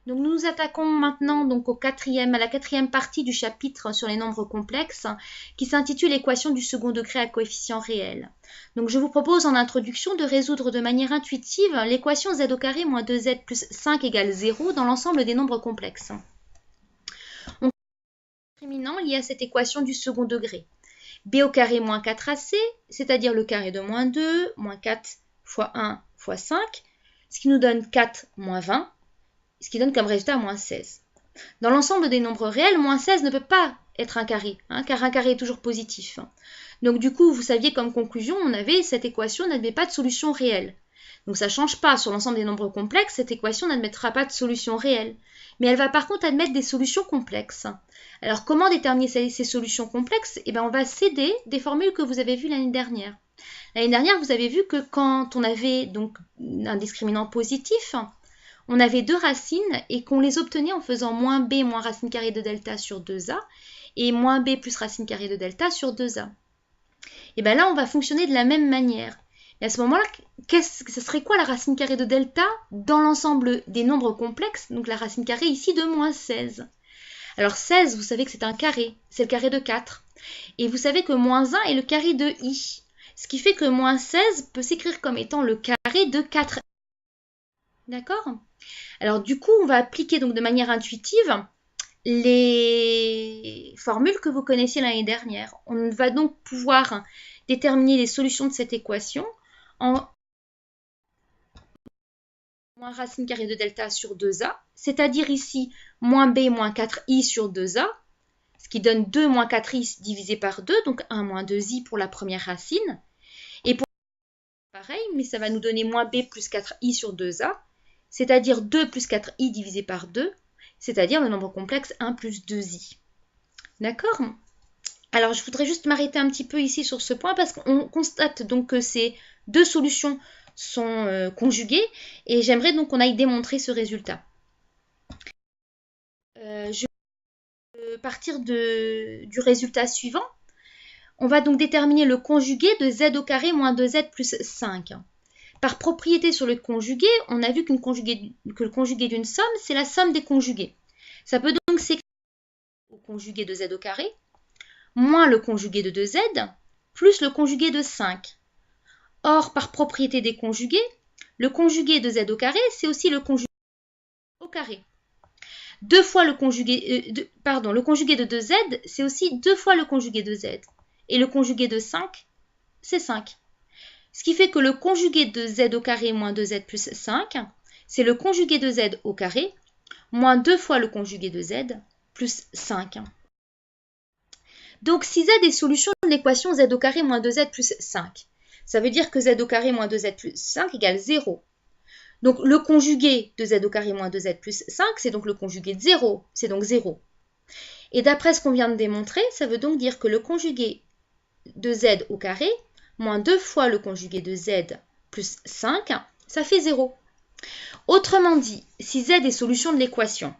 Donc nous nous attaquons maintenant donc à la quatrième partie du chapitre sur les nombres complexes qui s'intitule Équation du second degré à coefficient réel. Donc je vous propose en introduction de résoudre de manière intuitive l'équation z au carré moins 2z plus 5 égale 0 dans l'ensemble des nombres complexes. On a un discriminant lié à cette équation du second degré. B au carré moins 4ac, c'est-à-dire le carré de moins 2, moins 4 fois 1 fois 5, ce qui nous donne 4 moins 20, ce qui donne comme résultat moins 16. Dans l'ensemble des nombres réels, moins 16 ne peut pas être un carré, car un carré est toujours positif. Donc du coup, vous saviez comme conclusion, on avait cette équation n'admet pas de solution réelle. Donc ça ne change pas, sur l'ensemble des nombres complexes, cette équation n'admettra pas de solution réelle. Mais elle va par contre admettre des solutions complexes. Alors comment déterminer ces solutions complexes? On va s'aider des formules que vous avez vues l'année dernière. L'année dernière, vous avez vu que quand on avait donc un discriminant positif, on avait deux racines et qu'on les obtenait en faisant moins b moins racine carrée de delta sur 2a et moins b plus racine carrée de delta sur 2a. Et bien là, on va fonctionner de la même manière. Et à ce moment-là, ce serait quoi la racine carrée de delta dans l'ensemble des nombres complexes? Donc la racine carrée ici de moins 16. Alors 16, vous savez que c'est un carré, c'est le carré de 4. Et vous savez que moins 1 est le carré de i. Ce qui fait que moins 16 peut s'écrire comme étant le carré de 4i. D'accord? Alors du coup, on va appliquer donc de manière intuitive les formules que vous connaissiez l'année dernière. On va donc pouvoir déterminer les solutions de cette équation en moins racine carrée de delta sur 2a, c'est-à-dire ici moins b moins 4i sur 2a, ce qui donne 2 moins 4i divisé par 2, donc 1 moins 2i pour la première racine. Et pour pareil, mais ça va nous donner moins b plus 4i sur 2a, c'est-à-dire 2 plus 4i divisé par 2, c'est-à-dire le nombre complexe 1 plus 2i. D'accord? Alors, je voudrais juste m'arrêter un petit peu ici sur ce point parce qu'on constate donc que ces deux solutions sont conjuguées et j'aimerais donc qu'on aille démontrer ce résultat. Je vais partir du résultat suivant. On va donc déterminer le conjugué de z au carré moins 2z plus 5. Par propriété sur le conjugué, on a vu que le conjugué d'une somme, c'est la somme des conjugués. Ça peut donc s'écrire au conjugué de z au carré, moins le conjugué de 2z, plus le conjugué de 5. Or, par propriété des conjugués, le conjugué de z au carré, c'est aussi le conjugué au carré. Le conjugué de 2z, c'est aussi 2 fois le conjugué de z. Et le conjugué de 5, c'est 5. Ce qui fait que le conjugué de z au carré moins 2z plus 5, c'est le conjugué de z au carré moins 2 fois le conjugué de z plus 5. Donc si z est solution de l'équation z au carré moins 2z plus 5, ça veut dire que z au carré moins 2z plus 5 égale 0. Donc le conjugué de z au carré moins 2z plus 5, c'est donc le conjugué de 0, c'est donc 0. Et d'après ce qu'on vient de démontrer, ça veut donc dire que le conjugué de z au carré moins 2 fois le conjugué de z plus 5, ça fait 0. Autrement dit, si z est solution de l'équation,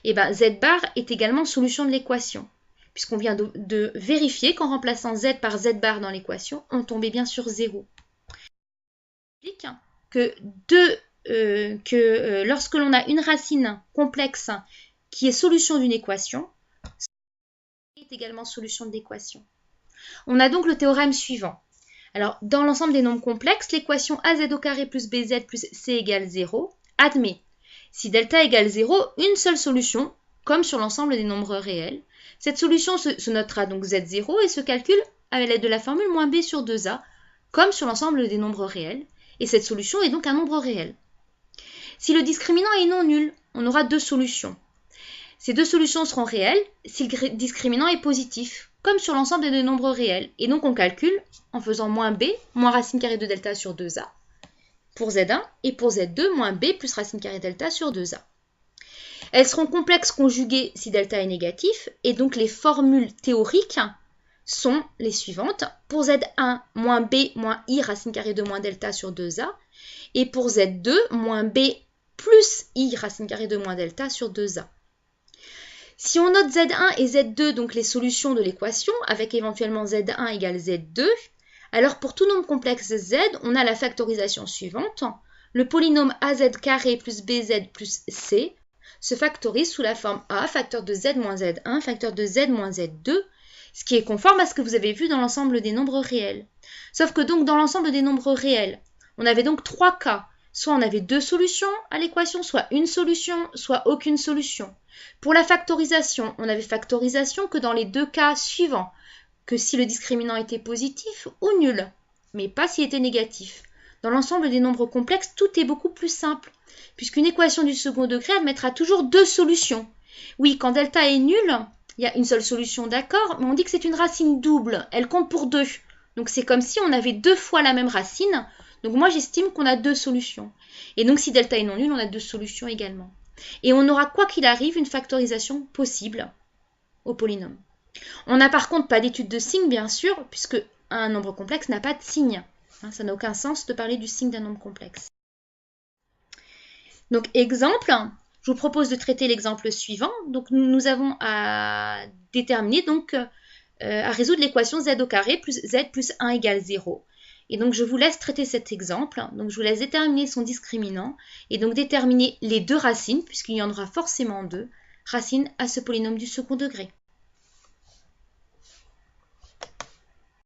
z bar est également solution de l'équation, puisqu'on vient de vérifier qu'en remplaçant z par z bar dans l'équation, on tombait bien sur 0. Que lorsque l'on a une racine complexe qui est solution d'une équation, est également solution de l'équation. On a donc le théorème suivant. Alors, dans l'ensemble des nombres complexes, l'équation az au carré plus bz plus c égale 0 admet, si delta égale 0, une seule solution, comme sur l'ensemble des nombres réels. Cette solution se notera donc z0 et se calcule avec l'aide de la formule moins b sur 2a, comme sur l'ensemble des nombres réels. Et cette solution est donc un nombre réel. Si le discriminant est non nul, on aura deux solutions. Ces deux solutions seront réelles si le discriminant est positif, comme sur l'ensemble des nombres réels. Et donc on calcule en faisant moins b, moins racine carrée de delta sur 2a, pour z1, et pour z2, moins b plus racine carrée de delta sur 2a. Elles seront complexes conjuguées si delta est négatif, et donc les formules théoriques sont les suivantes. Pour z1, moins b moins i racine carrée de moins delta sur 2a, et pour z2, moins b plus i racine carrée de moins delta sur 2a. Si on note z1 et z2, donc les solutions de l'équation, avec éventuellement z1 égale z2, alors pour tout nombre complexe z, on a la factorisation suivante. Le polynôme az carré plus bz plus c se factorise sous la forme A, facteur de z moins z1, facteur de z moins z2, ce qui est conforme à ce que vous avez vu dans l'ensemble des nombres réels. Sauf que donc dans l'ensemble des nombres réels, on avait donc 3 cas. Soit on avait 2 solutions à l'équation, soit une solution, soit aucune solution. Pour la factorisation, on avait factorisation que dans les 2 cas suivants, que si le discriminant était positif ou nul, mais pas s'il était négatif. Dans l'ensemble des nombres complexes, tout est beaucoup plus simple, puisqu'une équation du second degré admettra toujours 2 solutions. Oui, quand delta est nul, il y a une seule solution, d'accord, mais on dit que c'est une racine double, elle compte pour 2. Donc c'est comme si on avait 2 fois la même racine. Donc moi j'estime qu'on a 2 solutions. Et donc si delta est non nul, on a 2 solutions également. Et on aura quoi qu'il arrive une factorisation possible au polynôme. On n'a par contre pas d'étude de signe bien sûr, puisque un nombre complexe n'a pas de signe. Ça n'a aucun sens de parler du signe d'un nombre complexe. Donc exemple, je vous propose de traiter l'exemple suivant. Donc nous avons à déterminer, donc à résoudre l'équation z au carré plus z plus 1 égale 0. Et donc je vous laisse traiter cet exemple. Donc je vous laisse déterminer son discriminant et donc déterminer les 2 racines, puisqu'il y en aura forcément 2 racines à ce polynôme du second degré.